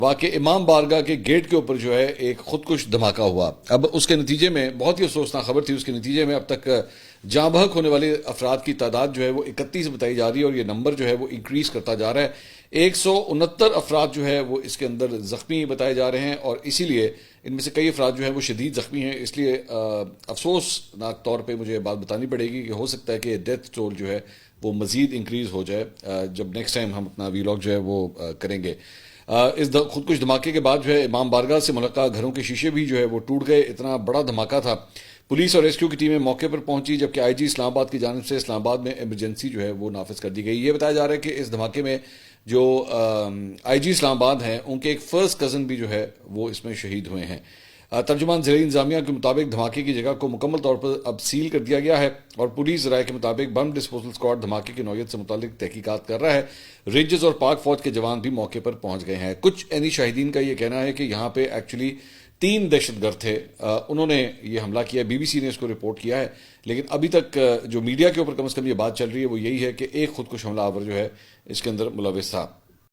واقع امام بارگاہ کے گیٹ کے اوپر جو ہے ایک خودکش دھماکہ ہوا. اب اس کے نتیجے میں بہت ہی افسوسناک خبر تھی. اس کے نتیجے میں اب تک جاں بحق ہونے والے افراد کی تعداد جو ہے وہ 31 بتائی جا رہی ہے، اور یہ نمبر جو ہے وہ انکریز کرتا جا رہا ہے. 169 افراد جو ہے وہ اس کے اندر زخمی بتائے جا رہے ہیں، اور اسی لیے ان میں سے کئی افراد جو ہیں وہ شدید زخمی ہیں. اس لیے افسوسناک طور پہ مجھے بات بتانی پڑے گی کہ ہو سکتا ہے کہ ڈیتھ ٹول جو ہے وہ مزید انکریز ہو جائے جب نیکسٹ ٹائم ہم اپنا ویلاگ جو ہے وہ کریں گے. اس خودکش دھماکے کے بعد جو ہے امام بارگاہ سے ملکہ گھروں کے شیشے بھی جو ہے وہ ٹوٹ گئے. اتنا بڑا دھماکہ تھا. پولیس اور ریسکیو کی ٹیمیں موقع پر پہنچی، جبکہ آئی جی اسلام آباد کی جانب سے اسلام آباد میں ایمرجنسی جو ہے وہ نافذ کر دی گئی. یہ بتایا جا رہا ہے کہ اس دھماکے میں جو آئی جی اسلام آباد ہیں ان کے ایک فرسٹ کزن بھی جو ہے وہ اس میں شہید ہوئے ہیں. ترجمان ضلعی انتظامیہ کے مطابق دھماکے کی جگہ کو مکمل طور پر اب سیل کر دیا گیا ہے، اور پولیس ذرائع کے مطابق بم ڈسپوزل اسکواڈ دھماکے کی نوعیت سے متعلق تحقیقات کر رہا ہے. ریجز اور پاک فوج کے جوان بھی موقع پر پہنچ گئے ہیں. کچھ عینی شاہدین کا یہ کہنا ہے کہ یہاں پہ ایکچولی 3 دہشت گرد تھے، انہوں نے یہ حملہ کیا. بی بی سی نے اس کو رپورٹ کیا ہے، لیکن ابھی تک جو میڈیا کے اوپر کم از کم یہ بات چل رہی ہے وہ یہی ہے کہ ایک خودکش حملہ آور جو ہے اس کے اندر ملوث تھا.